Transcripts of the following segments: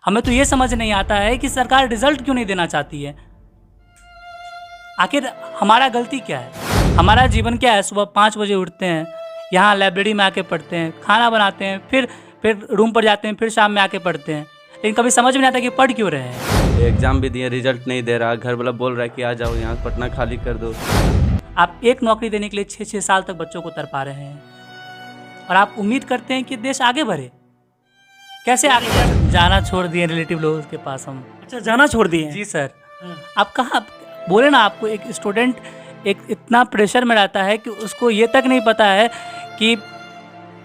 हमें तो ये समझ नहीं आता है कि सरकार रिजल्ट क्यों नहीं देना चाहती है। आखिर हमारा गलती क्या है? हमारा जीवन क्या है? सुबह 5 बजे उठते हैं, यहाँ लाइब्रेरी में आके पढ़ते हैं, खाना बनाते हैं, फिर रूम पर जाते हैं, फिर शाम में आके पढ़ते हैं, लेकिन कभी समझ में नहीं आता कि पढ़ क्यों रहे हैं। एग्जाम भी दिए, रिजल्ट नहीं दे रहा, घर वाला बोल रहा है कि आ जाओ यहाँ पटना खाली कर दो। आप एक नौकरी देने के लिए 6-6 साल तक बच्चों को तरपा रहे हैं और आप उम्मीद करते हैं कि देश आगे बढ़े। कैसे आगे बढ़े? जाना छोड़ दिए रिलेटिव लोगों के पास हम। अच्छा, जाना छोड़ दिए हैं? जी सर। आप कहाँ बोले ना, आपको एक स्टूडेंट एक इतना प्रेशर में रहता है कि उसको ये तक नहीं पता है कि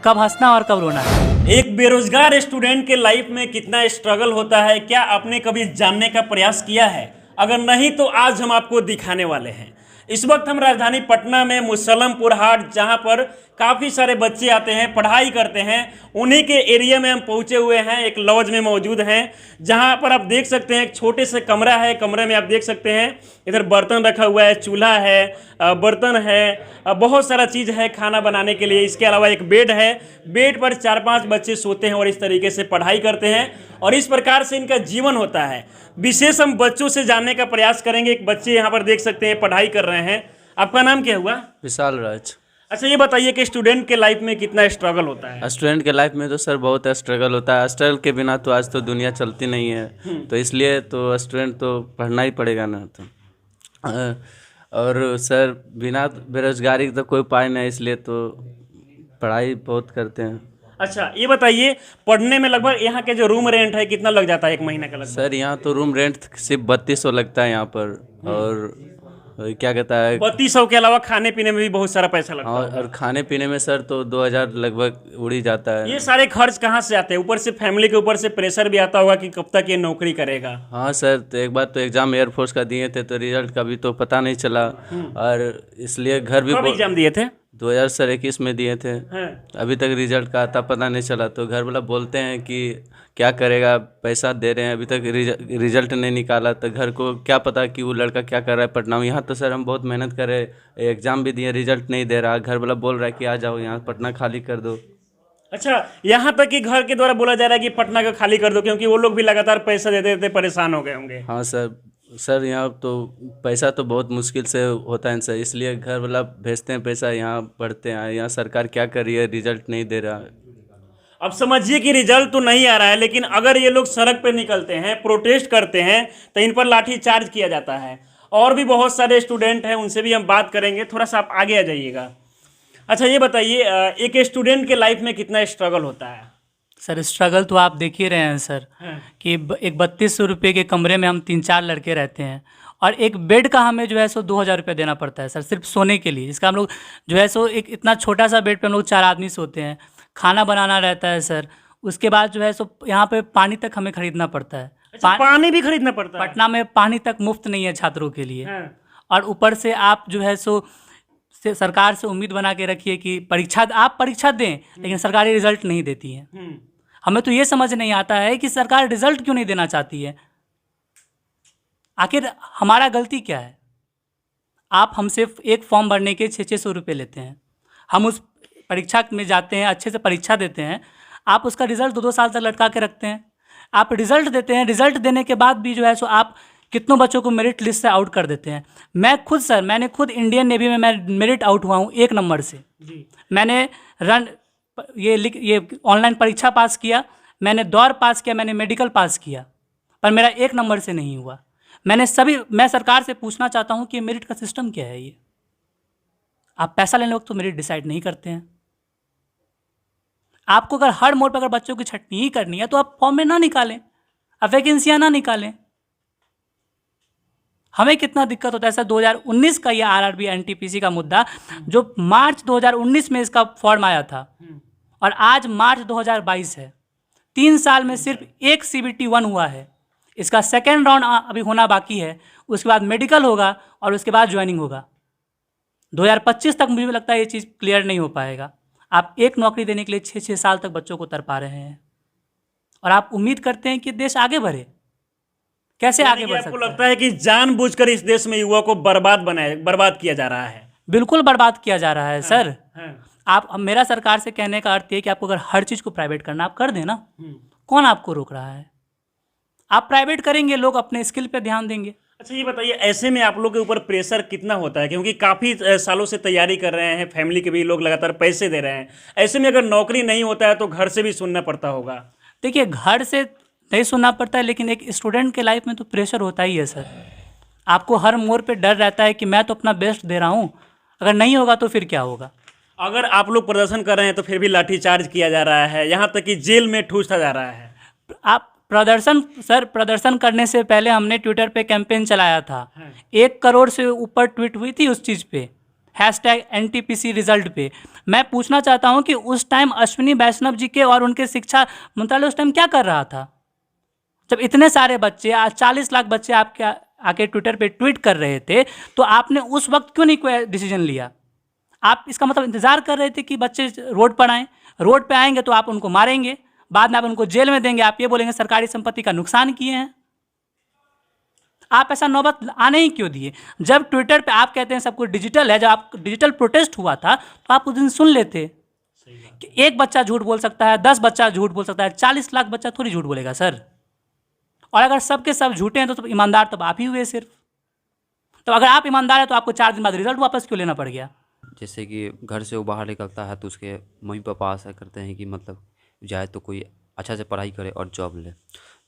कब हंसना और कब रोना है। एक बेरोजगार स्टूडेंट के लाइफ में कितना स्ट्रगल होता है, क्या आपने कभी जानने का प्रयास किया है? अगर नहीं तो आज हम आपको दिखाने वाले हैं। इस वक्त हम राजधानी पटना में मुसलमपुर हाट, जहां पर काफ़ी सारे बच्चे आते हैं, पढ़ाई करते हैं, उन्हीं के एरिया में हम पहुंचे हुए हैं। एक लॉज में मौजूद हैं, जहां पर आप देख सकते हैं एक छोटे से कमरा है। कमरे में आप देख सकते हैं इधर बर्तन रखा हुआ है, चूल्हा है, बर्तन है, बहुत सारा चीज़ है खाना बनाने के लिए। इसके अलावा एक बेड है, बेड पर 4-5 बच्चे सोते हैं और इस तरीके से पढ़ाई करते हैं और इस प्रकार से इनका जीवन होता है। विशेष हम बच्चों से जानने का प्रयास करेंगे। एक बच्चे यहाँ पर देख सकते हैं पढ़ाई कर रहे हैं। आपका नाम क्या हुआ? विशाल राज। अच्छा, ये बताइए कि स्टूडेंट के लाइफ में कितना स्ट्रगल होता है? स्टूडेंट के लाइफ में तो सर बहुत स्ट्रगल होता है। स्ट्रगल के बिना तो आज तो दुनिया चलती नहीं है, तो इसलिए तो स्टूडेंट तो पढ़ना ही पड़ेगा ना। तो और सर बिना बेरोजगारी तो कोई उपाय नहीं, इसलिए तो पढ़ाई बहुत करते हैं। अच्छा, ये बताइए पढ़ने में लगभग यहाँ के जो रूम रेंट है कितना लग जाता है एक महीने का लगभग? सर यहाँ तो रूम रेंट सिर्फ 3200 लगता है यहाँ पर, और क्या कहता है 3200 के अलावा खाने पीने में भी बहुत सारा पैसा लगता है। और खाने पीने में सर तो 2000 लगभग उड़ ही जाता है। ये सारे खर्च कहाँ से आते हैं? ऊपर से फैमिली के ऊपर से प्रेशर भी आता होगा कि कब तक ये नौकरी करेगा। हाँ सर, तो एक बार तो एग्जाम एयरफोर्स का दिए थे, तो रिजल्ट का भी तो पता नहीं चला, और इसलिए घर भी कब एग्जाम दिए थे? 2021 में दिए थे। हाँ। अभी तक रिजल्ट का आता पता नहीं चला, तो घर वाला बोलते हैं कि क्या करेगा, पैसा दे रहे हैं, अभी तक रिजल्ट नहीं निकाला, तो घर को क्या पता कि वो लड़का क्या कर रहा है पटना में। यहाँ तो सर हम बहुत मेहनत कर रहे, एग्जाम भी दिए, रिजल्ट नहीं दे रहा, घर वाला बोल रहा है कि आ जाओ यहाँ पटना खाली कर दो। अच्छा, यहाँ तक कि घर के द्वारा बोला जा रहा है कि पटना को खाली कर दो, क्योंकि वो लोग भी लगातार पैसा देते देते परेशान हो गए होंगे। हाँ सर यहाँ तो पैसा तो बहुत मुश्किल से होता है सर, इसलिए घर वाला भेजते हैं पैसा, यहाँ पढ़ते हैं। यहाँ सरकार क्या कर रही है, रिजल्ट नहीं दे रहा। अब समझिए कि रिजल्ट तो नहीं आ रहा है, लेकिन अगर ये लोग सड़क पर निकलते हैं, प्रोटेस्ट करते हैं, तो इन पर लाठी चार्ज किया जाता है। और भी बहुत सारे स्टूडेंट हैं, उनसे भी हम बात करेंगे। थोड़ा सा आप आगे आ जाइएगा। अच्छा, ये बताइए एक स्टूडेंट के लाइफ में कितना स्ट्रगल होता है? सर स्ट्रगल तो आप देख ही रहे हैं सर, कि एक 3200 रुपये के कमरे में हम 3-4 लड़के रहते हैं और एक बेड का हमें जो है सो 2000 रुपये देना पड़ता है सर, सिर्फ सोने के लिए। इसका हम लोग जो है सो एक इतना छोटा सा बेड पे हम लोग 4 आदमी सोते हैं। खाना बनाना रहता है सर, उसके बाद जो है सो यहाँ पे पानी तक हमें खरीदना पड़ता है। अच्छा, पानी भी खरीदना पड़ता है? पटना में पानी तक मुफ्त नहीं है छात्रों के लिए। और ऊपर से आप जो है सो सरकार से उम्मीद बना के रखिए कि आप परीक्षा दें, लेकिन सरकारी रिजल्ट नहीं देती है। हमें तो ये समझ नहीं आता है कि सरकार रिजल्ट क्यों नहीं देना चाहती है। आखिर हमारा गलती क्या है? आप हमसे एक फॉर्म भरने के 600 रुपये लेते हैं, हम उस परीक्षा में जाते हैं, अच्छे से परीक्षा देते हैं, आप उसका रिजल्ट 2-2 साल तक लटका के रखते हैं। आप रिजल्ट देते हैं, रिजल्ट देने के बाद भी जो है सो आप कितनों बच्चों को मेरिट लिस्ट से आउट कर देते हैं। मैंने खुद इंडियन नेवी में मैं मेरिट आउट हुआ हूँ 1 नंबर से। मैंने ये ऑनलाइन परीक्षा पास किया, मैंने दौड़ पास किया, मैंने मेडिकल पास किया, पर मेरा 1 नंबर से नहीं हुआ। मैं सरकार से पूछना चाहता हूँ कि मेरिट का सिस्टम क्या है ये? आप पैसा लेने वक्त तो मेरिट डिसाइड नहीं करते हैं। आपको अगर हर मोड़ पर अगर बच्चों की छटनी ही करनी है तो आप फॉर्म में ना निकालें, आप वैकेंसियाँ ना निकालें। हमें कितना दिक्कत होता है सर। 2019 का ये आरआरबी एनटीपीसी का मुद्दा, जो मार्च 2019 में इसका फॉर्म आया था और आज मार्च 2022 है, 3 साल में सिर्फ एक CBT 1 हुआ है। इसका सेकेंड राउंड अभी होना बाकी है, उसके बाद मेडिकल होगा और उसके बाद ज्वाइनिंग होगा। 2025 तक मुझे लगता है ये चीज़ क्लियर नहीं हो पाएगा। आप एक नौकरी देने के लिए 6-6 साल तक बच्चों को तरपा रहे हैं और आप उम्मीद करते हैं कि देश आगे बढ़े। कैसे आगे बढ़ सकता है? आपको लगता है कि जानबूझकर इस देश में युवा को बर्बाद किया जा रहा है? बिल्कुल बर्बाद किया जा रहा है सर। आप मेरा सरकार से कहने का अर्थ ये कि आपको अगर हर चीज़ को प्राइवेट करना, आप कर दें ना। कौन आपको रोक रहा है? आप प्राइवेट करेंगे, लोग अपने स्किल पे ध्यान देंगे। अच्छा ये बताइए, ऐसे में आप लोग के ऊपर प्रेशर कितना होता है, क्योंकि काफ़ी सालों से तैयारी कर रहे हैं, फैमिली के भी लोग लगातार पैसे दे रहे हैं, ऐसे में अगर नौकरी नहीं होता है तो घर से भी सुनना पड़ता होगा। देखिए, घर से नहीं सुनना पड़ता है, लेकिन एक स्टूडेंट के लाइफ में तो प्रेशर होता ही है सर। आपको हर मोड़ पे डर रहता है कि मैं तो अपना बेस्ट दे रहा हूँ, अगर नहीं होगा तो फिर क्या होगा। अगर आप लोग प्रदर्शन कर रहे हैं तो फिर भी लाठीचार्ज किया जा रहा है, यहाँ तक कि जेल में ठूसा जा रहा है। आप प्रदर्शन करने से पहले हमने ट्विटर पे कैंपेन चलाया था। 1 करोड़ से ऊपर ट्वीट हुई थी उस चीज़ पे, #NTPC रिजल्ट पे। मैं पूछना चाहता हूँ कि उस टाइम अश्विनी वैष्णव जी के और उनके शिक्षा मंत्रालय उस टाइम क्या कर रहा था, जब इतने सारे बच्चे, आज 40 लाख बच्चे आपके आके ट्विटर पे ट्वीट कर रहे थे, तो आपने उस वक्त क्यों नहीं कोई डिसीजन लिया? आप इसका मतलब इंतज़ार कर रहे थे कि बच्चे रोड पर आएँ। रोड पे आएंगे तो आप उनको मारेंगे, बाद में आप उनको जेल में देंगे, आप ये बोलेंगे सरकारी संपत्ति का नुकसान किए हैं। आप ऐसा नौबत आने ही क्यों दिए? जब ट्विटर पे आप कहते हैं सब कुछ डिजिटल है, जब आप डिजिटल प्रोटेस्ट हुआ था तो आप उस दिन सुन लेते कि एक बच्चा झूठ बोल सकता है, 10 बच्चा झूठ बोल सकता है, 40 लाख बच्चा थोड़ी झूठ बोलेगा सर। और अगर सब के सब झूठे हैं तो सब ईमानदार तब आप ही हुए सिर्फ। तो अगर आप ईमानदार हैं तो आपको 4 दिन बाद रिजल्ट वापस क्यों लेना पड़ गया? जैसे कि घर से वो बाहर निकलता है तो उसके मम्मी पापा आशा करते हैं कि मतलब जाए तो कोई अच्छा से पढ़ाई करे और जॉब ले।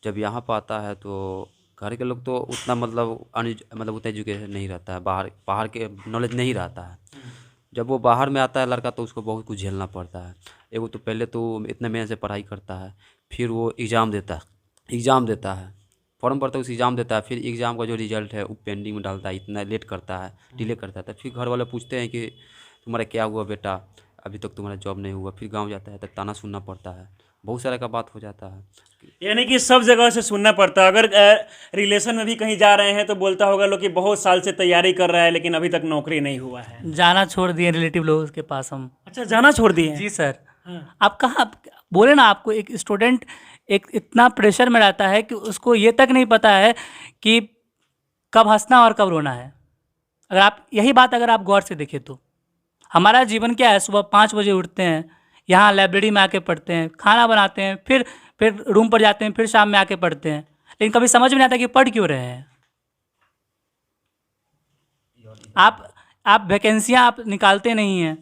जब यहाँ पर आता है तो घर के लोग तो उतना मतलब उतना एजुकेशन नहीं रहता है, बाहर के नॉलेज नहीं रहता है। जब वो बाहर में आता है लड़का तो उसको बहुत कुछ झेलना पड़ता है। एगो तो पहले तो इतने मेहनत से पढ़ाई करता है, फिर वो एग्ज़ाम देता है, फॉर्म भरता है, उस एग्ज़ाम देता है, फिर एग्ज़ाम का जो रिजल्ट है वो पेंडिंग में डालता है, इतना लेट करता है, डिले करता है। तो फिर घर वाले पूछते हैं कि तुम्हारा क्या हुआ बेटा, अभी तक तुम्हारा जॉब नहीं हुआ। फिर गांव जाता है तो ताना सुनना पड़ता है, बहुत सारा का बात हो जाता है। यानी कि सब जगह से सुनना पड़ता है। अगर रिलेशन में भी कहीं जा रहे हैं तो बोलता होगा लोग कि बहुत साल से तैयारी कर रहा है लेकिन अभी तक नौकरी नहीं हुआ है। जाना छोड़ दिए रिलेटिव लोगों के पास हम। अच्छा, जाना छोड़ दिए हैं? जी सर। आप कहाँ बोले ना, आपको एक स्टूडेंट एक इतना प्रेशर में रहता है कि उसको ये तक नहीं पता है कि कब हंसना और कब रोना है। अगर आप यही बात अगर आप गौर से देखें तो हमारा जीवन क्या है, सुबह 5 बजे उठते हैं, यहाँ लाइब्रेरी में आके पढ़ते हैं, खाना बनाते हैं, फिर रूम पर जाते हैं, फिर शाम में आके पढ़ते हैं, लेकिन कभी समझ में नहीं आता कि पढ़ क्यों रहे हैं। आप वैकेंसियाँ आप निकालते नहीं हैं।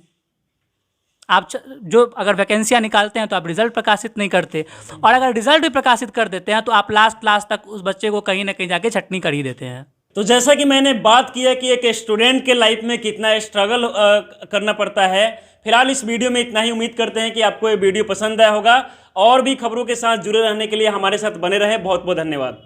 आप जो अगर वैकेंसियाँ निकालते हैं तो आप रिजल्ट प्रकाशित नहीं करते, और अगर रिजल्ट भी प्रकाशित कर देते हैं तो आप लास्ट क्लास तक उस बच्चे को कहीं ना कहीं जाके छटनी कर ही देते हैं। तो जैसा कि मैंने बात किया कि एक स्टूडेंट के लाइफ में कितना स्ट्रगल करना पड़ता है, फिलहाल इस वीडियो में इतना ही। उम्मीद करते हैं कि आपको ये वीडियो पसंद आया होगा। और भी खबरों के साथ जुड़े रहने के लिए हमारे साथ बने रहें। बहुत बहुत धन्यवाद।